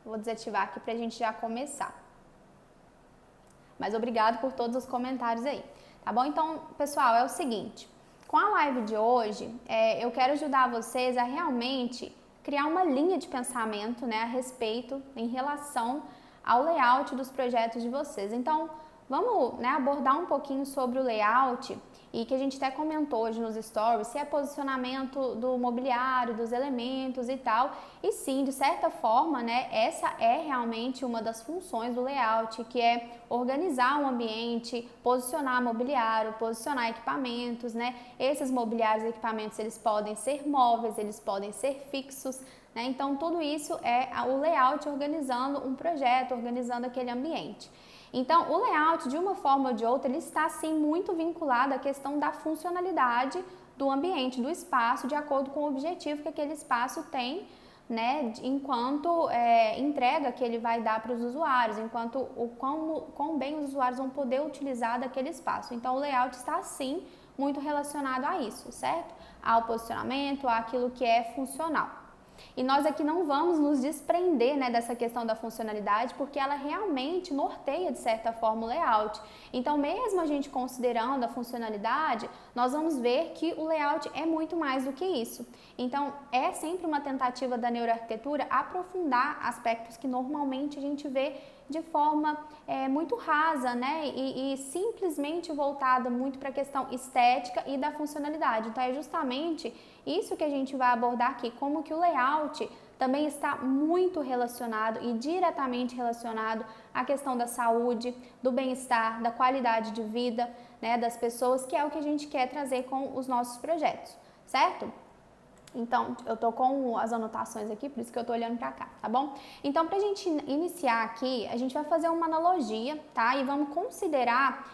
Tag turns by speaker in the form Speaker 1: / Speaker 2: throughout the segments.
Speaker 1: Vou desativar aqui para a gente já começar. Mas obrigado por todos os comentários aí, tá bom? Então, pessoal, é o seguinte, com a live de hoje, eu quero ajudar vocês a realmente criar uma linha de pensamento, né, a respeito, em relação ao layout dos projetos de vocês. Então, vamos, né, abordar um pouquinho sobre o layout e que a gente até comentou hoje nos stories, se é posicionamento do mobiliário, dos elementos e tal. E sim, de certa forma, né, essa é realmente uma das funções do layout, que é organizar o ambiente, posicionar mobiliário, posicionar equipamentos, né? Esses mobiliários e equipamentos, eles podem ser móveis, eles podem ser fixos, né? Então, tudo isso é o layout organizando um projeto, organizando aquele ambiente. Então, o layout, de uma forma ou de outra, ele está, sim, muito vinculado à questão da funcionalidade do ambiente, do espaço, de acordo com o objetivo que aquele espaço tem, né, enquanto entrega que ele vai dar para os usuários, enquanto o quão bem os usuários vão poder utilizar daquele espaço. Então, o layout está, sim, muito relacionado a isso, certo? Ao posicionamento, àquilo que é funcional. E nós aqui não vamos nos desprender, né, dessa questão da funcionalidade, porque ela realmente norteia, de certa forma, o layout. Então, mesmo a gente considerando a funcionalidade, nós vamos ver que o layout é muito mais do que isso. Então, é sempre uma tentativa da neuroarquitetura aprofundar aspectos que normalmente a gente vê de forma muito rasa, né, e simplesmente voltada muito para a questão estética e da funcionalidade. Então, é justamente isso que a gente vai abordar aqui, como que o layout também está muito relacionado e diretamente relacionado à questão da saúde, do bem-estar, da qualidade de vida, né, das pessoas, que é o que a gente quer trazer com os nossos projetos, certo? Então, eu tô com as anotações aqui, por isso que eu tô olhando pra cá, tá bom? Então, pra gente iniciar aqui, a gente vai fazer uma analogia, tá? E vamos considerar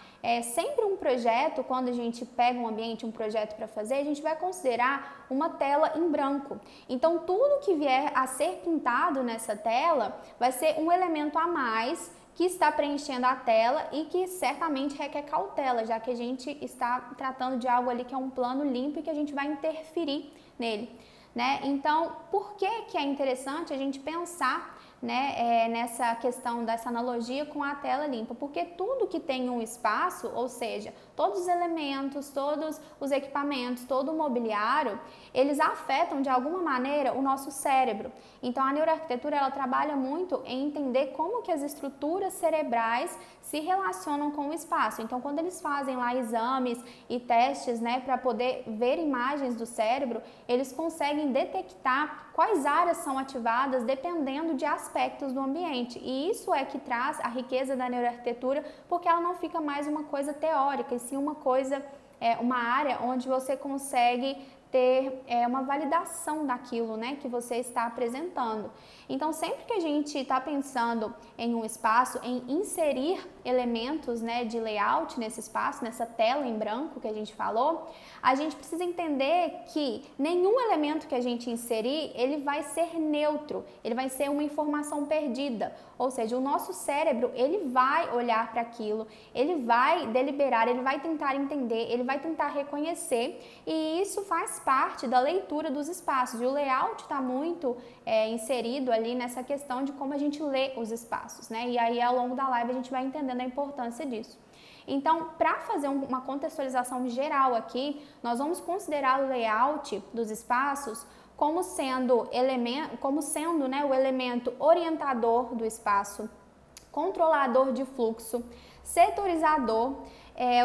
Speaker 1: sempre um projeto, quando a gente pega um ambiente, um projeto para fazer, a gente vai considerar uma tela em branco. Então, tudo que vier a ser pintado nessa tela vai ser um elemento a mais que está preenchendo a tela e que certamente requer cautela, já que a gente está tratando de algo ali que é um plano limpo e que a gente vai interferir nele, né? Então, por que é interessante a gente pensar, né, nessa questão dessa analogia com a tela limpa? Porque tudo que tem um espaço, ou seja, todos os elementos, todos os equipamentos, todo o mobiliário, eles afetam de alguma maneira o nosso cérebro. Então, a neuroarquitetura, ela trabalha muito em entender como que as estruturas cerebrais se relacionam com o espaço. Então, quando eles fazem lá exames e testes, né, para poder ver imagens do cérebro, eles conseguem detectar quais áreas são ativadas dependendo de aspectos do ambiente. E isso é que traz a riqueza da neuroarquitetura, porque ela não fica mais uma coisa teórica, e sim uma coisa, uma área onde você consegue ter uma validação daquilo, né, que você está apresentando. Então, sempre que a gente está pensando em um espaço, em inserir elementos, né, de layout nesse espaço, nessa tela em branco que a gente falou, a gente precisa entender que nenhum elemento que a gente inserir, ele vai ser neutro, ele vai ser uma informação perdida. Ou seja, o nosso cérebro, ele vai olhar para aquilo, ele vai deliberar, ele vai tentar entender, ele vai tentar reconhecer, e isso faz parte da leitura dos espaços. E o layout está muito inserido ali nessa questão de como a gente lê os espaços, né? E aí, ao longo da live, a gente vai entendendo a importância disso. Então, para fazer uma contextualização geral aqui, nós vamos considerar o layout dos espaços como sendo, né, o elemento orientador do espaço, controlador de fluxo, setorizador.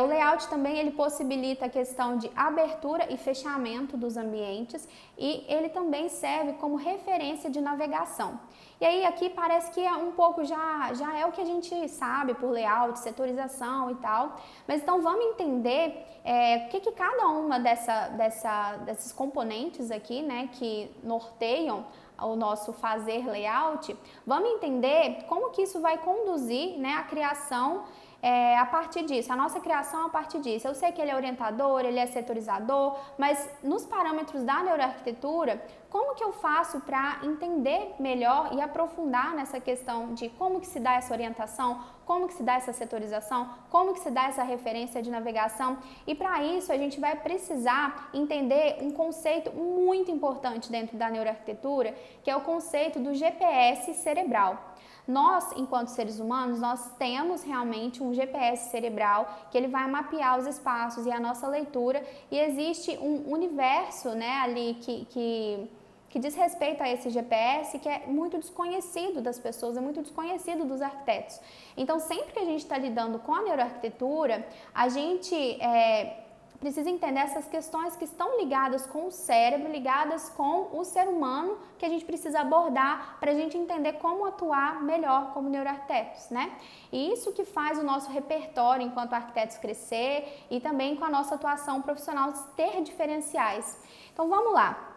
Speaker 1: O layout também ele possibilita a questão de abertura e fechamento dos ambientes, e ele também serve como referência de navegação. E aí aqui parece que é um pouco já é o que a gente sabe por layout, setorização e tal, mas então vamos entender o que cada uma desses componentes aqui, né, que norteiam o nosso fazer layout, vamos entender como que isso vai conduzir, né, a criação a partir disso, a nossa criação a partir disso. Eu sei que ele é orientador, ele é setorizador, mas nos parâmetros da neuroarquitetura, como que eu faço para entender melhor e aprofundar nessa questão de como que se dá essa orientação, como que se dá essa setorização, como que se dá essa referência de navegação? E para isso a gente vai precisar entender um conceito muito importante dentro da neuroarquitetura, que é o conceito do GPS cerebral. Nós, enquanto seres humanos, nós temos realmente um GPS cerebral que ele vai mapear os espaços e a nossa leitura, e existe um universo, né, ali que diz respeito a esse GPS, que é muito desconhecido das pessoas, é muito desconhecido dos arquitetos. Então, sempre que a gente está lidando com a neuroarquitetura, a gente precisa entender essas questões que estão ligadas com o cérebro, ligadas com o ser humano, que a gente precisa abordar para a gente entender como atuar melhor como neuroarquitetos, né? E isso que faz o nosso repertório enquanto arquitetos crescer e também com a nossa atuação profissional ter diferenciais. Então, vamos lá.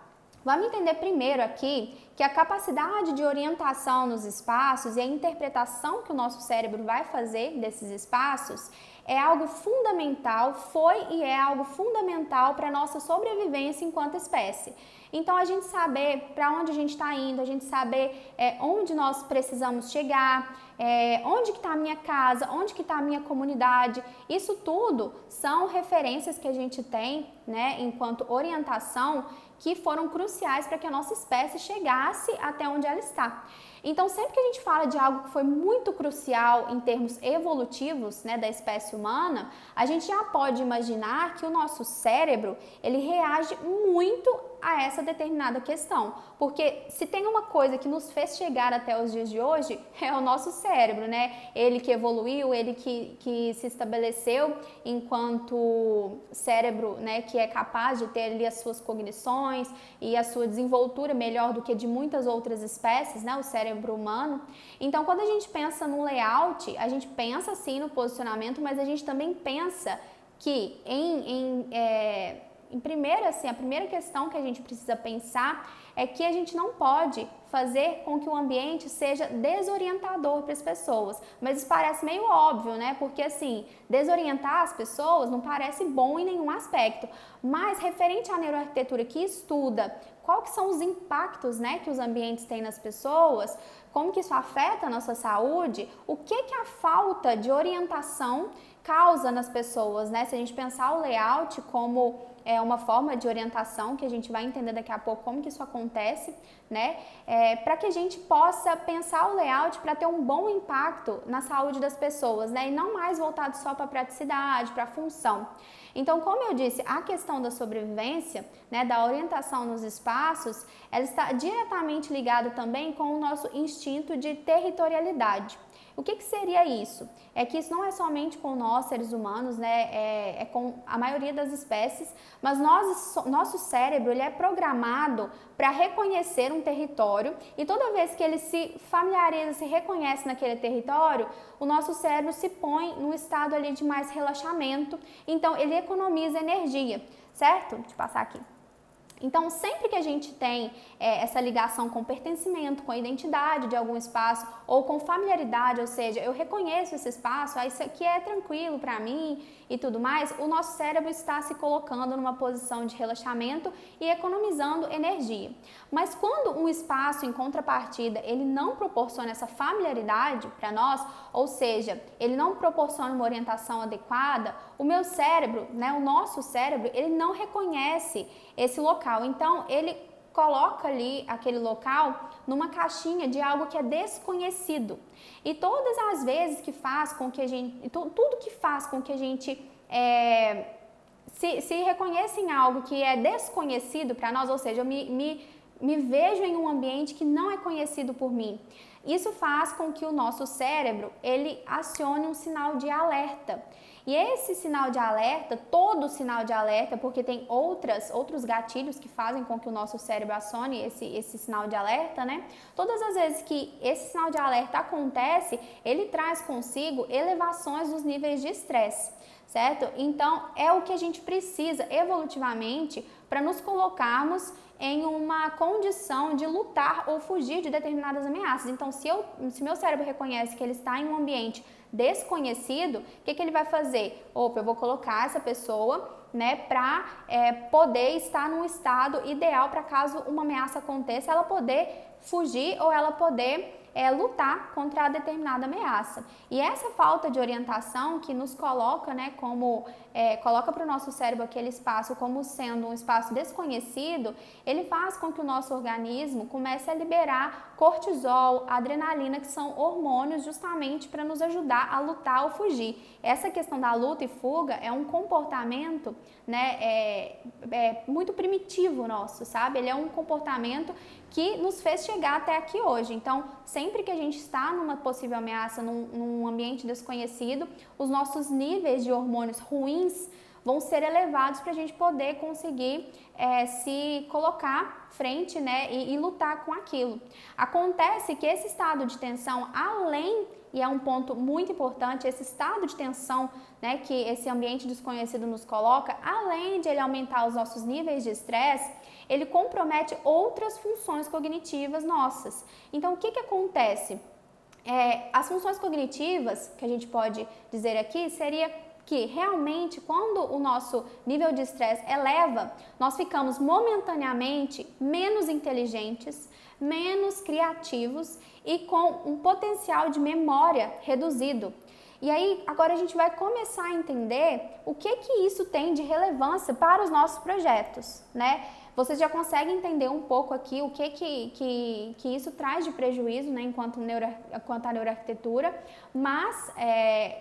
Speaker 1: Vamos entender primeiro aqui que a capacidade de orientação nos espaços e a interpretação que o nosso cérebro vai fazer desses espaços é algo fundamental, foi e é algo fundamental para a nossa sobrevivência enquanto espécie. Então, a gente saber para onde a gente está indo, a gente saber onde nós precisamos chegar, onde que está a minha casa, onde que está a minha comunidade, isso tudo são referências que a gente tem, né, enquanto orientação, que foram cruciais para que a nossa espécie chegasse até onde ela está. Então, sempre que a gente fala de algo que foi muito crucial em termos evolutivos, né, da espécie humana, a gente já pode imaginar que o nosso cérebro, ele reage muito a essa determinada questão, porque se tem uma coisa que nos fez chegar até os dias de hoje, é o nosso cérebro, né? Ele que evoluiu, ele que se estabeleceu enquanto cérebro, né, que é capaz de ter ali as suas cognições e a sua desenvoltura melhor do que de muitas outras espécies, né, o cérebro humano. Então, quando a gente pensa no layout, a gente pensa sim no posicionamento, mas a gente também pensa que primeiro, assim, a primeira questão que a gente precisa pensar é que a gente não pode fazer com que o ambiente seja desorientador para as pessoas. Mas isso parece meio óbvio, né? Porque, assim, desorientar as pessoas não parece bom em nenhum aspecto. Mas, referente à neuroarquitetura que estuda qual que são os impactos, né, que os ambientes têm nas pessoas, como que isso afeta a nossa saúde, o que a falta de orientação causa nas pessoas, né? Se a gente pensar o layout como uma forma de orientação, que a gente vai entender daqui a pouco como que isso acontece, né? Para que a gente possa pensar o layout para ter um bom impacto na saúde das pessoas, né? E não mais voltado só para a praticidade, para a função. Então, como eu disse, a questão da sobrevivência, né, da orientação nos espaços, ela está diretamente ligada também com o nosso instinto de territorialidade. O que seria isso? É que isso não é somente com nós, seres humanos, né? É com a maioria das espécies, mas nosso cérebro ele é programado para reconhecer um território, e toda vez que ele se familiariza, se reconhece naquele território, o nosso cérebro se põe num estado ali de mais relaxamento, então ele economiza energia, certo? Deixa eu passar aqui. Então, sempre que a gente tem essa ligação com pertencimento, com a identidade de algum espaço ou com familiaridade, ou seja, eu reconheço esse espaço, isso aqui é tranquilo para mim e tudo mais, o nosso cérebro está se colocando numa posição de relaxamento e economizando energia. Mas quando um espaço, em contrapartida, ele não proporciona essa familiaridade para nós, ou seja, ele não proporciona uma orientação adequada, o meu cérebro, né, o nosso cérebro, ele não reconhece esse local. Então, ele coloca ali aquele local numa caixinha de algo que é desconhecido. E todas as vezes que faz com que a gente, tudo que faz com que a gente se reconheça em algo que é desconhecido para nós, ou seja, eu me vejo em um ambiente que não é conhecido por mim. Isso faz com que o nosso cérebro, ele acione um sinal de alerta. E esse sinal de alerta, todo sinal de alerta, porque tem outros gatilhos que fazem com que o nosso cérebro acione esse sinal de alerta, né? Todas as vezes que esse sinal de alerta acontece, ele traz consigo elevações dos níveis de estresse, certo? Então, é o que a gente precisa evolutivamente para nos colocarmos em uma condição de lutar ou fugir de determinadas ameaças. Então, se meu cérebro reconhece que ele está em um ambiente desconhecido, o que ele vai fazer? Opa, eu vou colocar essa pessoa, né, para poder estar num estado ideal para caso uma ameaça aconteça, ela poder fugir ou ela poder lutar contra a determinada ameaça. E essa falta de orientação que nos coloca, né, coloca para o nosso cérebro aquele espaço como sendo um espaço desconhecido, ele faz com que o nosso organismo comece a liberar cortisol, adrenalina, que são hormônios justamente para nos ajudar a lutar ou fugir. Essa questão da luta e fuga é um comportamento, né, muito primitivo nosso, sabe? Ele é um comportamento que nos fez chegar até aqui hoje. Então, sempre que a gente está numa possível ameaça, num ambiente desconhecido, os nossos níveis de hormônios ruins vão ser elevados para a gente poder conseguir se colocar frente, né, e lutar com aquilo. Acontece que esse estado de tensão, e é um ponto muito importante, esse estado de tensão, né, que esse ambiente desconhecido nos coloca, além de ele aumentar os nossos níveis de estresse, ele compromete outras funções cognitivas nossas. Então, o que acontece? As funções cognitivas, que a gente pode dizer aqui, seria que realmente quando o nosso nível de estresse eleva, nós ficamos momentaneamente menos inteligentes, menos criativos e com um potencial de memória reduzido. E aí, agora a gente vai começar a entender o que isso tem de relevância para os nossos projetos, né? Vocês já conseguem entender um pouco aqui o que isso traz de prejuízo, né, enquanto a neuroarquitetura, mas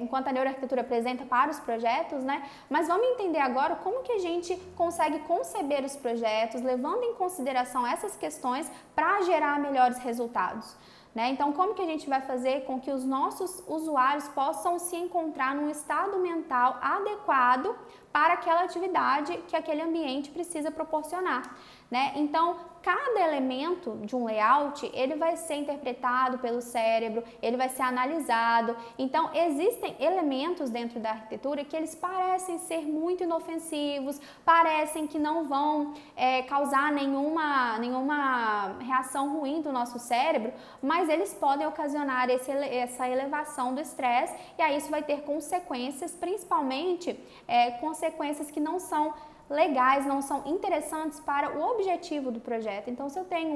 Speaker 1: enquanto a neuroarquitetura apresenta para os projetos, né? Mas vamos entender agora como que a gente consegue conceber os projetos, levando em consideração essas questões para gerar melhores resultados. Né? Então, como que a gente vai fazer com que os nossos usuários possam se encontrar num estado mental adequado para aquela atividade que aquele ambiente precisa proporcionar, né? Então, cada elemento de um layout, ele vai ser interpretado pelo cérebro, ele vai ser analisado. Então, existem elementos dentro da arquitetura que eles parecem ser muito inofensivos, parecem que não vão causar nenhuma reação ruim do nosso cérebro, mas eles podem ocasionar essa elevação do estresse, e aí isso vai ter consequências, principalmente consequências que não são legais, não são interessantes para o objetivo do projeto. Então, se eu tenho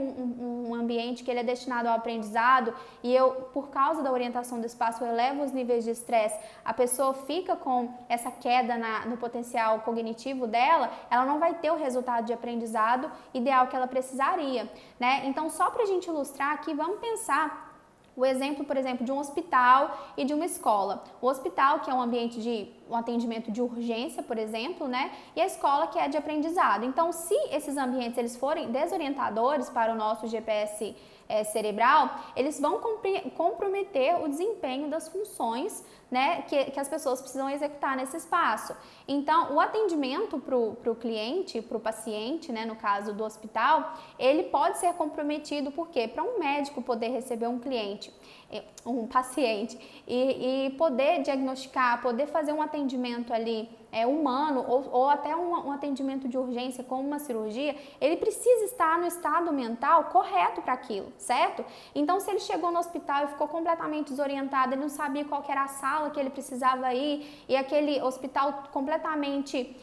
Speaker 1: um ambiente que ele é destinado ao aprendizado e eu, por causa da orientação do espaço, eu elevo os níveis de estresse, a pessoa fica com essa queda no potencial cognitivo dela, ela não vai ter o resultado de aprendizado ideal que ela precisaria, né? Então, só para a gente ilustrar aqui, vamos pensar o exemplo, por exemplo, de um hospital e de uma escola. O hospital, que é um ambiente de um atendimento de urgência, por exemplo, né? E a escola, que é de aprendizado. Então, se esses ambientes eles forem desorientadores para o nosso GPS cerebral, eles vão comprometer o desempenho das funções, né, que as pessoas precisam executar nesse espaço. Então, o atendimento para o cliente, para o paciente, né, no caso do hospital, ele pode ser comprometido, porque para um médico poder receber um paciente e poder diagnosticar, poder fazer um atendimento ali humano ou até um atendimento de urgência como uma cirurgia, ele precisa estar no estado mental correto para aquilo, certo? Então, se ele chegou no hospital e ficou completamente desorientado, ele não sabia qual que era a sala que ele precisava ir, e aquele hospital completamente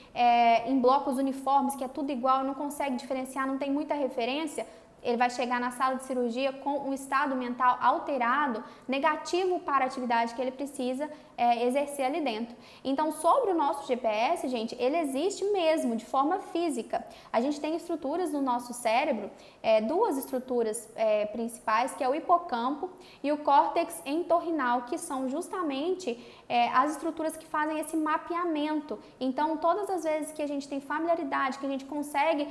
Speaker 1: em blocos uniformes, que é tudo igual, não consegue diferenciar, não tem muita referência, ele vai chegar na sala de cirurgia com um estado mental alterado, negativo para a atividade que ele precisa exercer ali dentro. Então, sobre o nosso GPS, gente, ele existe mesmo, de forma física. A gente tem estruturas no nosso cérebro, duas estruturas principais, que é o hipocampo e o córtex entorrinal, que são justamente as estruturas que fazem esse mapeamento. Então, todas as vezes que a gente tem familiaridade, que a gente consegue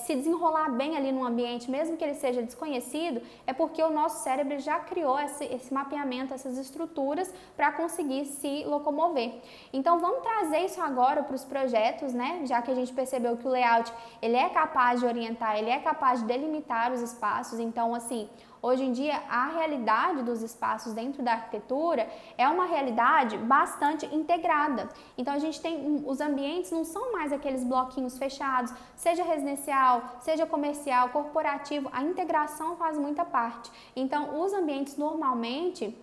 Speaker 1: se desenrolar bem ali num ambiente, mesmo que ele seja desconhecido, é porque o nosso cérebro já criou esse mapeamento, essas estruturas para conseguir se locomover. Então, vamos trazer isso agora para os projetos, né? Já que a gente percebeu que o layout ele é capaz de orientar, ele é capaz de delimitar os espaços. Então, assim, Hoje em dia, a realidade dos espaços dentro da arquitetura é uma realidade bastante integrada. Então, a gente tem, os ambientes não são mais aqueles bloquinhos fechados, seja residencial, seja comercial, corporativo, a integração faz muita parte. Então, os ambientes normalmente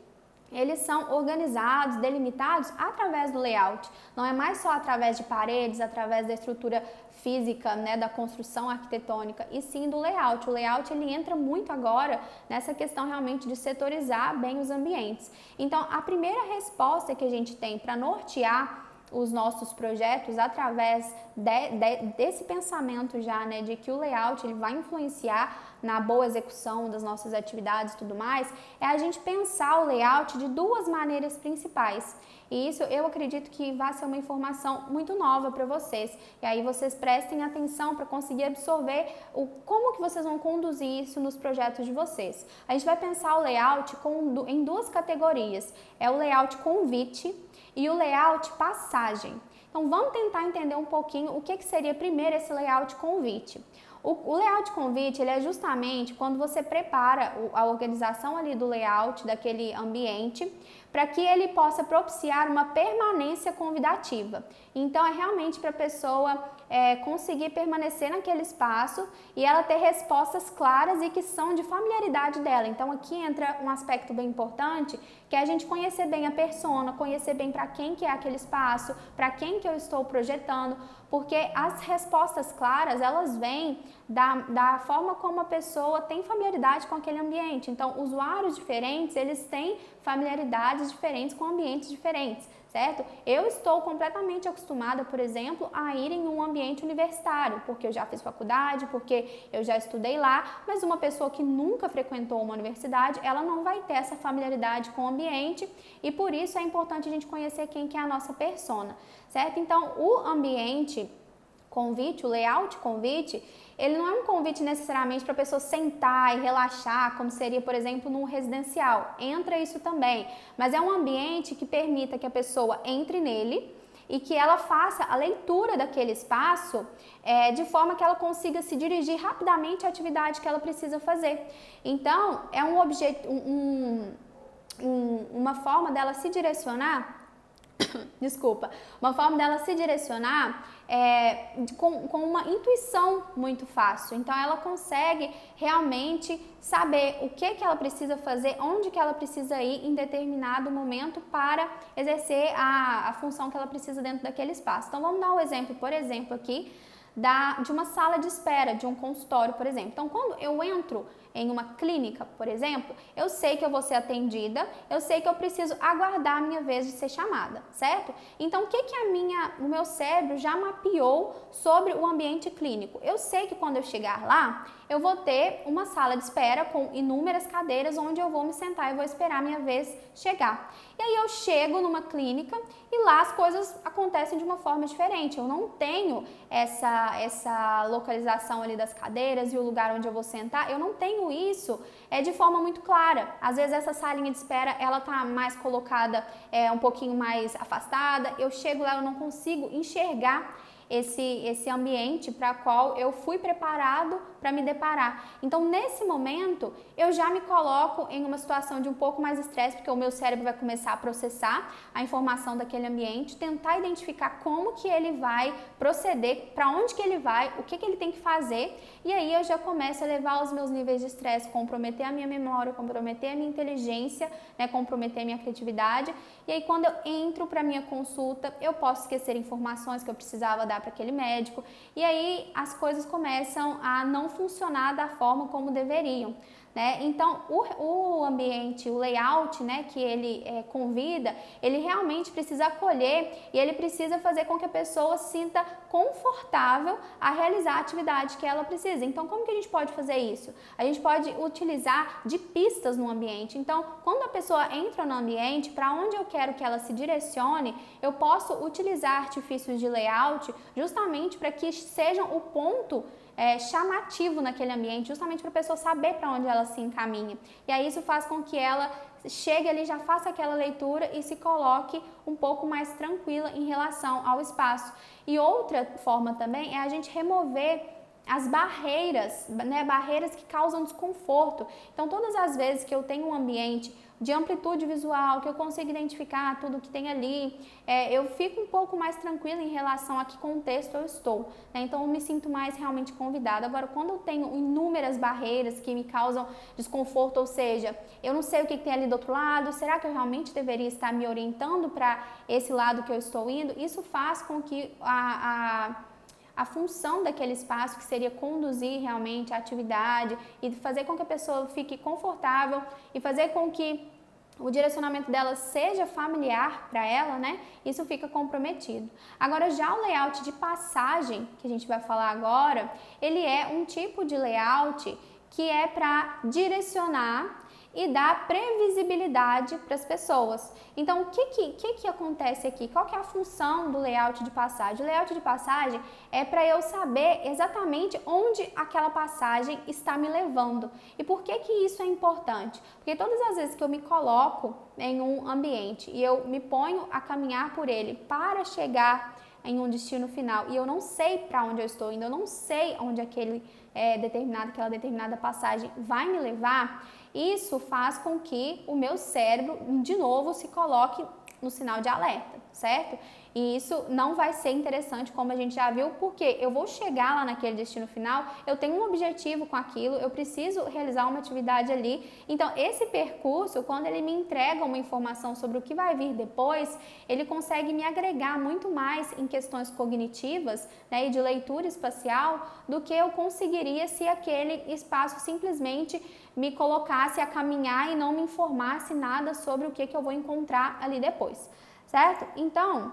Speaker 1: eles são organizados, delimitados através do layout. Não é mais só através de paredes, através da estrutura física, né, da construção arquitetônica, e sim do layout. O layout ele entra muito agora nessa questão realmente de setorizar bem os ambientes. Então, a primeira resposta que a gente tem para nortear os nossos projetos através desse pensamento já, né, de que o layout ele vai influenciar na boa execução das nossas atividades e tudo mais, é a gente pensar o layout de duas maneiras principais. E isso eu acredito que vai ser uma informação muito nova para vocês. E aí vocês prestem atenção para conseguir absorver como que vocês vão conduzir isso nos projetos de vocês. A gente vai pensar o layout em duas categorias. É o layout convite e o layout passagem. Então vamos tentar entender um pouquinho o que seria primeiro esse layout convite. O layout convite ele é justamente quando você prepara a organização ali do layout daquele ambiente para que ele possa propiciar uma permanência convidativa. Então é realmente para a pessoa conseguir permanecer naquele espaço e ela ter respostas claras e que são de familiaridade dela. Então aqui entra um aspecto bem importante, que é a gente conhecer bem a persona, conhecer bem para quem que é aquele espaço, para quem que eu estou projetando, porque as respostas claras, elas vêm da forma como a pessoa tem familiaridade com aquele ambiente. Então, usuários diferentes, eles têm familiaridades diferentes com ambientes diferentes, certo? Eu estou completamente acostumada, por exemplo, a ir em um ambiente universitário, porque eu já fiz faculdade, porque eu já estudei lá, mas uma pessoa que nunca frequentou uma universidade, ela não vai ter essa familiaridade com o ambiente e por isso é importante a gente conhecer quem que é a nossa persona, certo? Então, o ambiente convite, o layout convite, ele não é um convite necessariamente para a pessoa sentar e relaxar, como seria, por exemplo, num residencial. Entra isso também, mas é um ambiente que permita que a pessoa entre nele e que ela faça a leitura daquele espaço de forma que ela consiga se dirigir rapidamente à atividade que ela precisa fazer. Então, é uma forma dela se direcionar uma forma dela se direcionar com uma intuição muito fácil. Então, ela consegue realmente saber o que ela precisa fazer, onde que ela precisa ir em determinado momento para exercer a função que ela precisa dentro daquele espaço. Então, vamos dar um exemplo, por exemplo, aqui de uma sala de espera, de um consultório, por exemplo. Então, quando eu entro em uma clínica, por exemplo, eu sei que eu vou ser atendida, eu sei que eu preciso aguardar a minha vez de ser chamada, certo? Então, o que o meu cérebro já mapeou sobre o ambiente clínico? Eu sei que quando eu chegar lá, eu vou ter uma sala de espera com inúmeras cadeiras onde eu vou me sentar e vou esperar a minha vez chegar. E aí eu chego numa clínica e lá as coisas acontecem de uma forma diferente. Eu não tenho essa localização ali das cadeiras e o lugar onde eu vou sentar, eu não tenho isso de forma muito clara. Às vezes essa salinha de espera, ela tá mais colocada um pouquinho mais afastada, eu chego lá, eu não consigo enxergar esse ambiente para qual eu fui preparado para me deparar. Então, nesse momento, eu já me coloco em uma situação de um pouco mais estresse, porque o meu cérebro vai começar a processar a informação daquele ambiente, tentar identificar como que ele vai proceder, para onde que ele vai, o que ele tem que fazer, e aí eu já começo a levar os meus níveis de estresse, comprometer a minha memória, comprometer a minha inteligência, né, comprometer a minha criatividade, e aí quando eu entro para minha consulta, eu posso esquecer informações que eu precisava dar para aquele médico, e aí as coisas começam a não funcionar da forma como deveriam, né? Então, o ambiente, o layout, né, que ele convida, ele realmente precisa acolher e ele precisa fazer com que a pessoa se sinta confortável a realizar a atividade que ela precisa. Então, como que a gente pode fazer isso? A gente pode utilizar de pistas no ambiente. Então, quando a pessoa entra no ambiente, para onde eu quero que ela se direcione, eu posso utilizar artifícios de layout justamente para que sejam o ponto chamativo naquele ambiente, justamente para a pessoa saber para onde ela se encaminha. E aí isso faz com que ela chegue ali, já faça aquela leitura e se coloque um pouco mais tranquila em relação ao espaço. E outra forma também é a gente remover as barreiras, né, barreiras que causam desconforto. Então, todas as vezes que eu tenho um ambiente de amplitude visual, que eu consigo identificar tudo que tem ali, eu fico um pouco mais tranquila em relação a que contexto eu estou, né? Então eu me sinto mais realmente convidada. Agora, quando eu tenho inúmeras barreiras que me causam desconforto, ou seja, eu não sei o que tem ali do outro lado, será que eu realmente deveria estar me orientando para esse lado que eu estou indo? Isso faz com que a função daquele espaço, que seria conduzir realmente a atividade e fazer com que a pessoa fique confortável e fazer com que o direcionamento dela seja familiar para ela, né? Isso fica comprometido. Agora, já o layout de passagem, que a gente vai falar agora, ele é um tipo de layout que é para direcionar e dar previsibilidade para as pessoas. Então, o que acontece aqui? Qual que é a função do layout de passagem? O layout de passagem é para eu saber exatamente onde aquela passagem está me levando. E por que isso é importante? Porque todas as vezes que eu me coloco em um ambiente e eu me ponho a caminhar por ele para chegar em um destino final e eu não sei para onde eu estou indo, eu não sei onde aquela determinada passagem vai me levar, isso faz com que o meu cérebro, de novo, se coloque no sinal de alerta, certo? E isso não vai ser interessante, como a gente já viu, porque eu vou chegar lá naquele destino final, eu tenho um objetivo com aquilo, eu preciso realizar uma atividade ali. Então, esse percurso, quando ele me entrega uma informação sobre o que vai vir depois, ele consegue me agregar muito mais em questões cognitivas, né, e de leitura espacial, do que eu conseguiria se aquele espaço simplesmente me colocasse a caminhar e não me informasse nada sobre o que eu vou encontrar ali depois, certo? Então,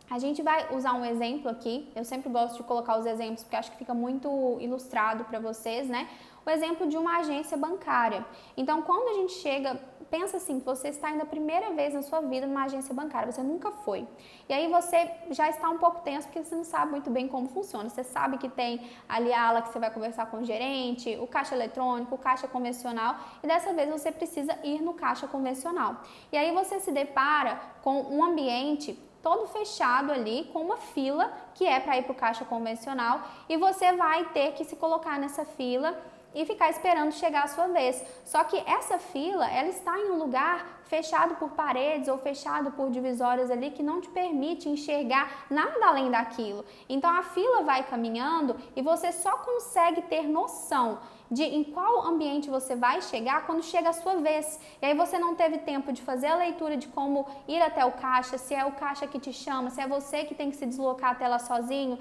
Speaker 1: a gente vai usar um exemplo aqui, eu sempre gosto de colocar os exemplos porque acho que fica muito ilustrado para vocês, né? O exemplo de uma agência bancária. Então, quando a gente chega, pensa assim, que você está indo a primeira vez na sua vida numa agência bancária, você nunca foi. E aí você já está um pouco tenso porque você não sabe muito bem como funciona. Você sabe que tem ali a ala que você vai conversar com o gerente, o caixa eletrônico, o caixa convencional, e dessa vez você precisa ir no caixa convencional. E aí você se depara com um ambiente todo fechado ali, com uma fila que é para ir para o caixa convencional, e você vai ter que se colocar nessa fila e ficar esperando chegar a sua vez. Só que essa fila, ela está em um lugar fechado por paredes ou fechado por divisórias ali que não te permite enxergar nada além daquilo. Então a fila vai caminhando e você só consegue ter noção de em qual ambiente você vai chegar quando chega a sua vez. E aí você não teve tempo de fazer a leitura de como ir até o caixa, se é o caixa que te chama, se é você que tem que se deslocar até lá sozinho,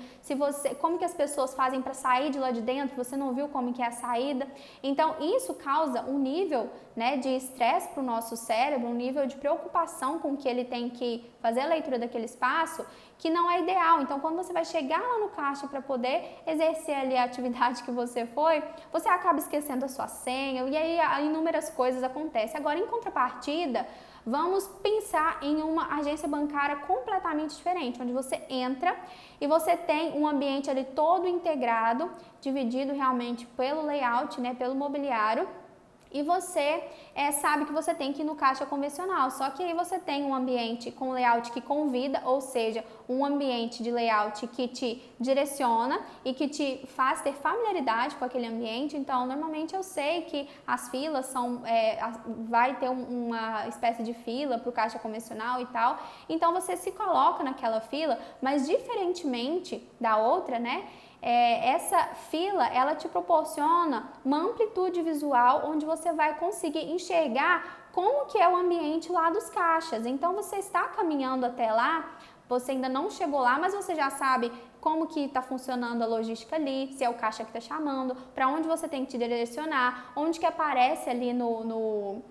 Speaker 1: como que as pessoas fazem para sair de lá de dentro, você não viu como que é a saída. Então isso causa um nível, né, de estresse para o nosso cérebro, um nível de preocupação com que ele tem que fazer a leitura daquele espaço, que não é ideal. Então, quando você vai chegar lá no caixa para poder exercer ali a atividade que você foi, você acaba esquecendo a sua senha e aí inúmeras coisas acontecem. Agora, em contrapartida, vamos pensar em uma agência bancária completamente diferente, onde você entra e você tem um ambiente ali todo integrado, dividido realmente pelo layout, né, pelo mobiliário, e você sabe que você tem que ir no caixa convencional, só que aí você tem um ambiente com layout que convida, ou seja, um ambiente de layout que te direciona e que te faz ter familiaridade com aquele ambiente. Então, normalmente eu sei que as filas vai ter uma espécie de fila para o caixa convencional e tal, então você se coloca naquela fila, mas diferentemente da outra, né? Essa fila, ela te proporciona uma amplitude visual onde você vai conseguir enxergar como que é o ambiente lá dos caixas. Então, você está caminhando até lá, você ainda não chegou lá, mas você já sabe como que está funcionando a logística ali, se é o caixa que está chamando, para onde você tem que te direcionar, onde que aparece ali no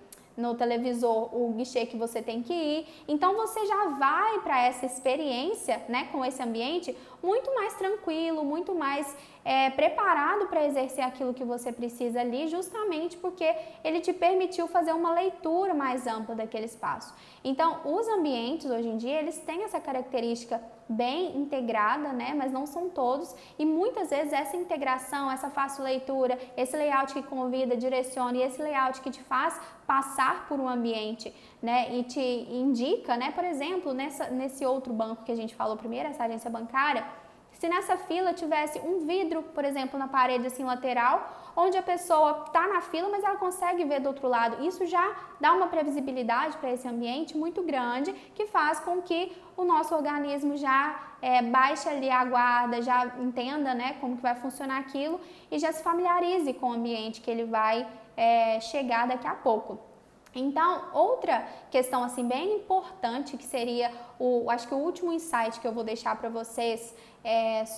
Speaker 1: televisor o guichê que você tem que ir. Então você já vai para essa experiência, né, com esse ambiente muito mais tranquilo, muito mais preparado para exercer aquilo que você precisa ali, justamente porque ele te permitiu fazer uma leitura mais ampla daquele espaço. Então, os ambientes hoje em dia, eles têm essa característica bem integrada, né, mas não são todos, e muitas vezes essa integração, essa fácil leitura, esse layout que convida, direciona, e esse layout que te faz passar por um ambiente, né, e te indica, né, por exemplo, nesse outro banco que a gente falou primeiro, essa agência bancária, Se nessa fila tivesse um vidro, por exemplo, na parede assim lateral, onde a pessoa está na fila, mas ela consegue ver do outro lado. Isso já dá uma previsibilidade para esse ambiente muito grande, que faz com que o nosso organismo já baixe ali a guarda, já entenda, né, como que vai funcionar aquilo e já se familiarize com o ambiente que ele vai chegar daqui a pouco. Então, outra questão assim bem importante que seria acho que o último insight que eu vou deixar para vocês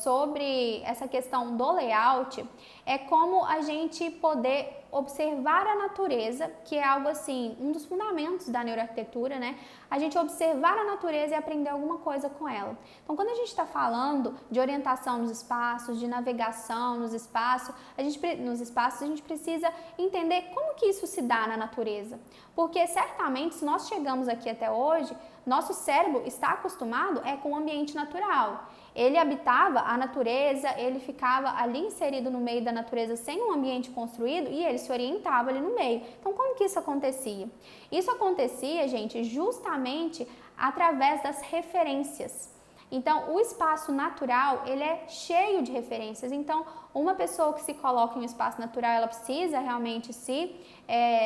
Speaker 1: sobre essa questão do layout é como a gente poder observar a natureza, que é algo assim, um dos fundamentos da neuroarquitetura, né? A gente observar a natureza e aprender alguma coisa com ela. Então, quando a gente está falando de orientação nos espaços, de navegação nos espaços, a gente precisa entender como que isso se dá na natureza. Porque certamente, se nós chegamos aqui até hoje, nosso cérebro está acostumado com o ambiente natural. Ele habitava a natureza, ele ficava ali inserido no meio da natureza sem um ambiente construído e ele se orientava ali no meio. Então, como que isso acontecia? Isso acontecia, gente, justamente através das referências. Então, o espaço natural, ele é cheio de referências. Então, uma pessoa que se coloca em um espaço natural, ela precisa realmente se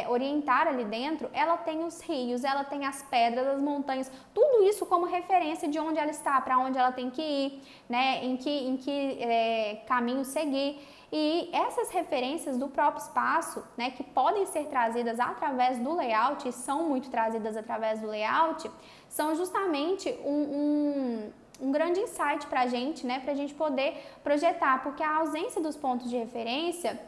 Speaker 1: orientar ali dentro, ela tem os rios, ela tem as pedras, as montanhas, tudo isso como referência de onde ela está, para onde ela tem que ir, né, em que caminho seguir. E essas referências do próprio espaço, né, que podem ser trazidas através do layout, e são muito trazidas através do layout, são justamente um grande insight para a gente, né, para a gente poder projetar, porque a ausência dos pontos de referência,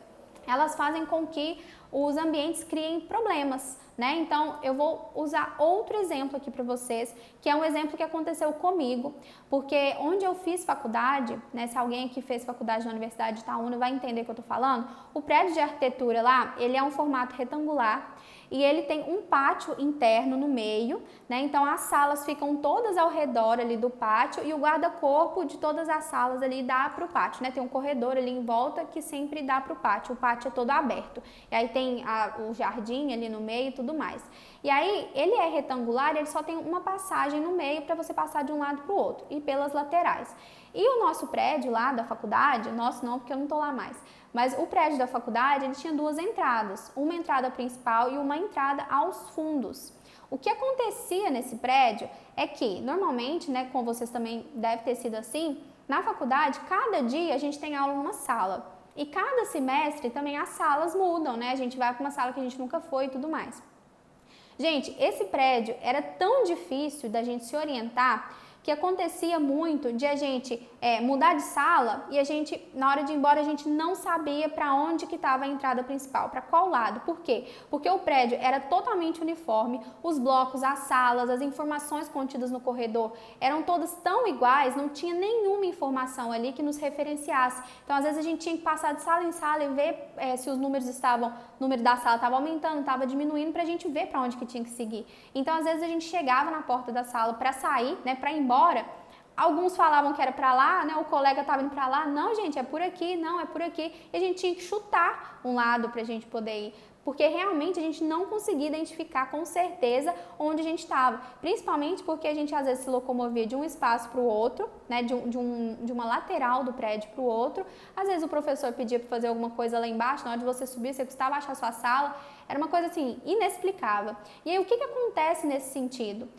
Speaker 1: elas fazem com que os ambientes criem problemas, né? Então, eu vou usar outro exemplo aqui para vocês, que é um exemplo que aconteceu comigo, porque onde eu fiz faculdade, né, se alguém aqui fez faculdade na Universidade de Itaúna vai entender o que eu tô falando, o prédio de arquitetura lá, ele é um formato retangular, e ele tem um pátio interno no meio, né? Então as salas ficam todas ao redor ali do pátio e o guarda-corpo de todas as salas ali dá para o pátio, né? Tem um corredor ali em volta que sempre dá para o pátio é todo aberto. E aí tem o jardim ali no meio e tudo mais. E aí ele é retangular, ele só tem uma passagem no meio para você passar de um lado para o outro e pelas laterais. E o nosso prédio lá da faculdade, nosso não, porque eu não tô lá mais, mas o prédio da faculdade, ele tinha duas entradas, uma entrada principal e uma entrada aos fundos. O que acontecia nesse prédio é que, normalmente, né, com vocês também deve ter sido assim, na faculdade, cada dia a gente tem aula numa sala. E cada semestre também as salas mudam, né? A gente vai para uma sala que a gente nunca foi e tudo mais. Gente, esse prédio era tão difícil da gente se orientar que acontecia muito de a gente mudar de sala e a gente, na hora de ir embora, a gente não sabia para onde que estava a entrada principal, para qual lado. Por quê? Porque o prédio era totalmente uniforme, os blocos, as salas, as informações contidas no corredor eram todas tão iguais, não tinha nenhuma informação ali que nos referenciasse. Então, às vezes, a gente tinha que passar de sala em sala e ver se os números o número da sala estava aumentando, estava diminuindo, para a gente ver para onde que tinha que seguir. Então, às vezes, a gente chegava na porta da sala para sair, né, para ir embora. Alguns falavam que era para lá, né? O colega estava indo para lá. Não, gente, é por aqui, não, é por aqui. E a gente tinha que chutar um lado para a gente poder ir, porque realmente a gente não conseguia identificar com certeza onde a gente estava. Principalmente porque a gente às vezes se locomovia de um espaço para o outro, né? De uma lateral do prédio para o outro. Às vezes o professor pedia para fazer alguma coisa lá embaixo, na hora de você subir, você custava achar sua sala. Era uma coisa assim, inexplicável. E aí, o que acontece nesse sentido?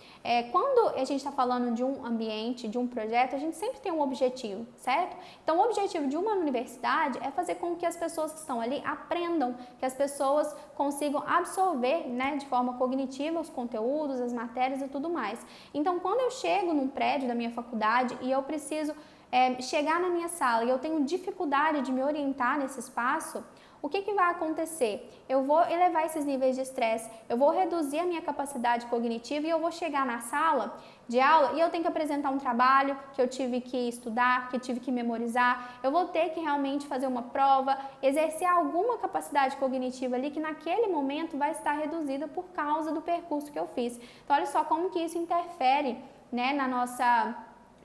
Speaker 1: Quando a gente está falando de um ambiente, de um projeto, a gente sempre tem um objetivo, certo? Então, o objetivo de uma universidade é fazer com que as pessoas que estão ali aprendam, que as pessoas consigam absorver, né, de forma cognitiva os conteúdos, as matérias e tudo mais. Então, quando eu chego num prédio da minha faculdade e eu preciso chegar na minha sala e eu tenho dificuldade de me orientar nesse espaço, o que vai acontecer? Eu vou elevar esses níveis de estresse, eu vou reduzir a minha capacidade cognitiva e eu vou chegar na sala de aula e eu tenho que apresentar um trabalho que eu tive que estudar, que eu tive que memorizar, eu vou ter que realmente fazer uma prova, exercer alguma capacidade cognitiva ali que naquele momento vai estar reduzida por causa do percurso que eu fiz. Então, olha só como que isso interfere, né, na nossa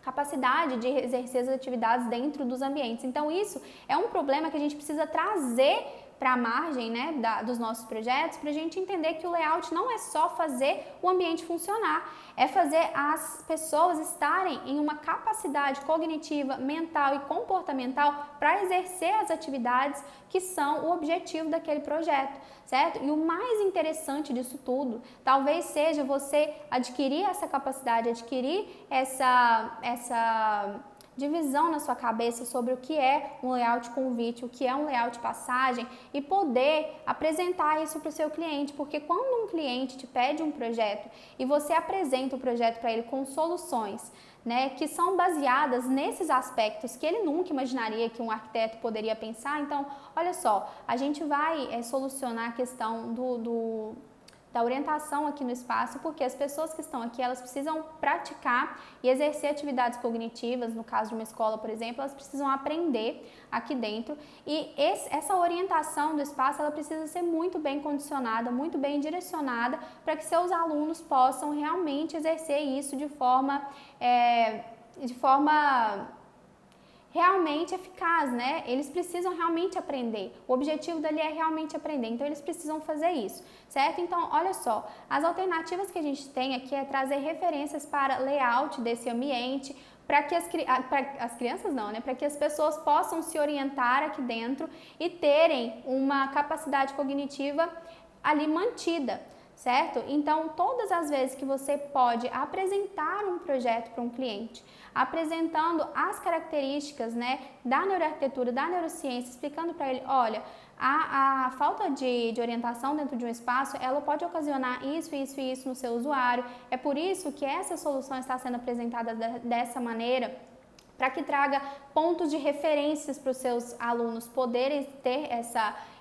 Speaker 1: capacidade de exercer as atividades dentro dos ambientes. Então, isso é um problema que a gente precisa trazer para a margem, né, dos nossos projetos, para a gente entender que o layout não é só fazer o ambiente funcionar, é fazer as pessoas estarem em uma capacidade cognitiva, mental e comportamental para exercer as atividades que são o objetivo daquele projeto, certo? E o mais interessante disso tudo, talvez seja você adquirir essa capacidade, adquirir essa divisão na sua cabeça sobre o que é um layout convite, o que é um layout passagem e poder apresentar isso para o seu cliente, porque quando um cliente te pede um projeto e você apresenta o projeto para ele com soluções, né, que são baseadas nesses aspectos que ele nunca imaginaria que um arquiteto poderia pensar. Então, olha só, a gente vai solucionar a questão da orientação aqui no espaço, porque as pessoas que estão aqui, elas precisam praticar e exercer atividades cognitivas, no caso de uma escola, por exemplo, elas precisam aprender aqui dentro e essa orientação do espaço, ela precisa ser muito bem condicionada, muito bem direcionada para que seus alunos possam realmente exercer isso de forma realmente eficaz, né? Eles precisam realmente aprender. O objetivo dali é realmente aprender, então eles precisam fazer isso, certo? Então, olha só, as alternativas que a gente tem aqui é trazer referências para layout desse ambiente, para que as crianças não, né? Para que as pessoas possam se orientar aqui dentro e terem uma capacidade cognitiva ali mantida, certo? Então, todas as vezes que você pode apresentar um projeto para um cliente, apresentando as características, né, da neuroarquitetura, da neurociência, explicando para ele, olha, a falta de orientação dentro de um espaço, ela pode ocasionar isso, isso e isso no seu usuário, é por isso que essa solução está sendo apresentada dessa maneira, para que traga pontos de referências para os seus alunos poderem ter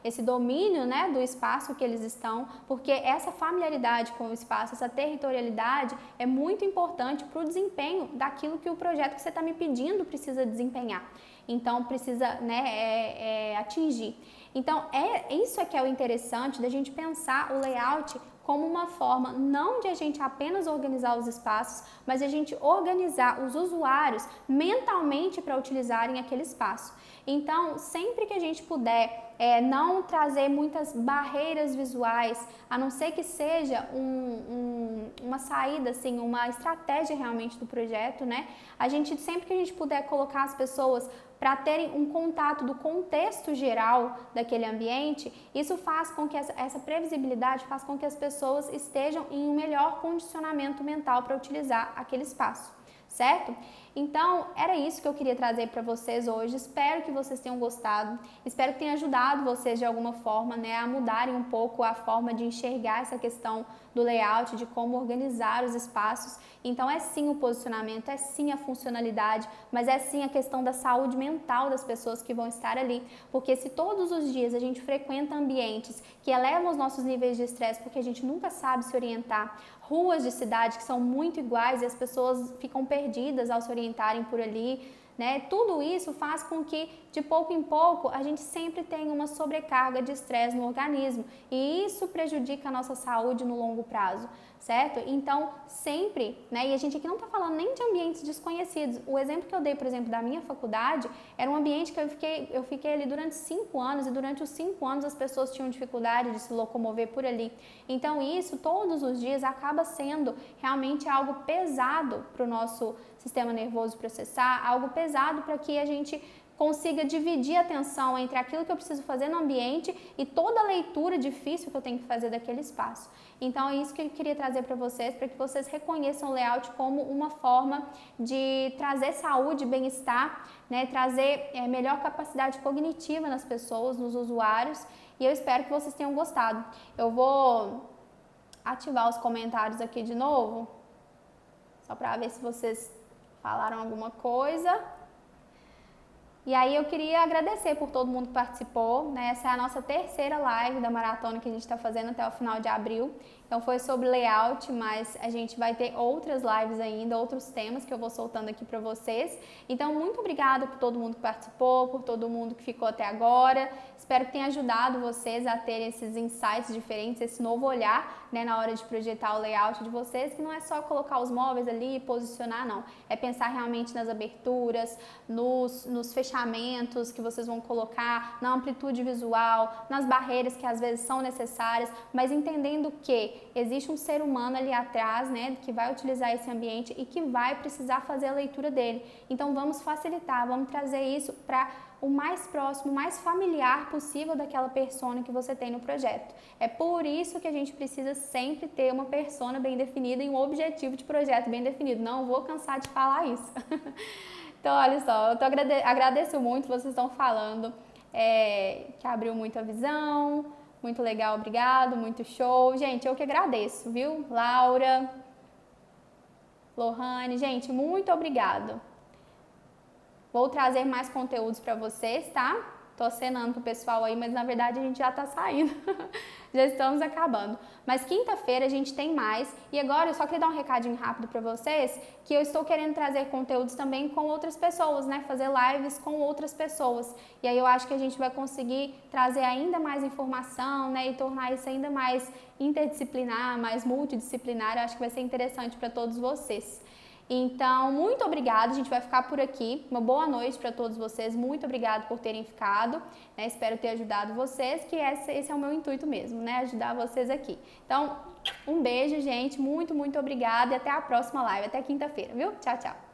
Speaker 1: esse domínio, né, do espaço que eles estão, porque essa familiaridade com o espaço, essa territorialidade é muito importante para o desempenho daquilo que o projeto que você está me pedindo precisa desempenhar. Então, precisa, né, atingir. Então, isso é que é o interessante da gente pensar o layout como uma forma não de a gente apenas organizar os espaços, mas de a gente organizar os usuários mentalmente para utilizarem aquele espaço. Então, sempre que a gente puder não trazer muitas barreiras visuais, a não ser que seja uma saída, assim, uma estratégia realmente do projeto, né? Sempre que a gente puder colocar as pessoas para terem um contato do contexto geral daquele ambiente, isso faz com que essa previsibilidade faz com que as pessoas estejam em um melhor condicionamento mental para utilizar aquele espaço, certo? Então, era isso que eu queria trazer para vocês hoje. Espero que vocês tenham gostado, espero que tenha ajudado vocês de alguma forma, né, a mudarem um pouco a forma de enxergar essa questão do layout, de como organizar os espaços. Então, é sim o posicionamento, é sim a funcionalidade, mas é sim a questão da saúde mental das pessoas que vão estar ali, porque se todos os dias a gente frequenta ambientes que elevam os nossos níveis de estresse, porque a gente nunca sabe se orientar, ruas de cidade que são muito iguais e as pessoas ficam perdidas ao se orientarem por ali, né? Tudo isso faz com que, de pouco em pouco, a gente sempre tenha uma sobrecarga de estresse no organismo e isso prejudica a nossa saúde no longo prazo, certo? Então, sempre, né? E a gente aqui não está falando nem de ambientes desconhecidos. O exemplo que eu dei, por exemplo, da minha faculdade, era um ambiente que eu fiquei ali durante 5 anos e durante os 5 anos as pessoas tinham dificuldade de se locomover por ali. Então, isso, todos os dias, acaba sendo realmente algo pesado para o nosso sistema nervoso processar, algo pesado para que a gente consiga dividir a atenção entre aquilo que eu preciso fazer no ambiente e toda a leitura difícil que eu tenho que fazer daquele espaço. Então, é isso que eu queria trazer para que vocês reconheçam o layout como uma forma de trazer saúde, bem-estar, né, trazer melhor capacidade cognitiva nas pessoas, nos usuários, e eu espero que vocês tenham gostado. Eu vou ativar os comentários aqui de novo, só para ver se vocês falaram alguma coisa. E aí eu queria agradecer por todo mundo que participou, né? Essa é a nossa terceira live da maratona que a gente está fazendo até o final de abril. Então foi sobre layout, mas a gente vai ter outras lives ainda, outros temas que eu vou soltando aqui para vocês. Então muito obrigada por todo mundo que participou, por todo mundo que ficou até agora. Espero que tenha ajudado vocês a terem esses insights diferentes, esse novo olhar, né, na hora de projetar o layout de vocês, que não é só colocar os móveis ali e posicionar, não. É pensar realmente nas aberturas, nos fechamentos que vocês vão colocar, na amplitude visual, nas barreiras que às vezes são necessárias, mas entendendo que existe um ser humano ali atrás, né, que vai utilizar esse ambiente e que vai precisar fazer a leitura dele. Então vamos facilitar, vamos trazer isso para o mais próximo, o mais familiar possível daquela persona que você tem no projeto. É por isso que a gente precisa sempre ter uma persona bem definida e um objetivo de projeto bem definido. Não vou cansar de falar isso. Então, olha só, agradeço muito, vocês estão falando que abriu muito a visão, muito legal, obrigado, muito show. Gente, eu que agradeço, viu? Laura, Lohane, gente, muito obrigado. Vou trazer mais conteúdos para vocês, tá? Tô acenando pro pessoal aí, mas na verdade a gente já tá saindo. Já estamos acabando. Mas quinta-feira a gente tem mais. E agora eu só queria dar um recadinho rápido para vocês, que eu estou querendo trazer conteúdos também com outras pessoas, né? Fazer lives com outras pessoas. E aí eu acho que a gente vai conseguir trazer ainda mais informação, né? E tornar isso ainda mais interdisciplinar, mais multidisciplinar. Eu acho que vai ser interessante para todos vocês. Então, muito obrigada, a gente vai ficar por aqui. Uma boa noite para todos vocês, muito obrigada por terem ficado, né? Espero ter ajudado vocês, que esse é o meu intuito mesmo, né? Ajudar vocês aqui. Então, um beijo, gente, muito obrigada e até a próxima live, até quinta-feira, viu? Tchau, tchau!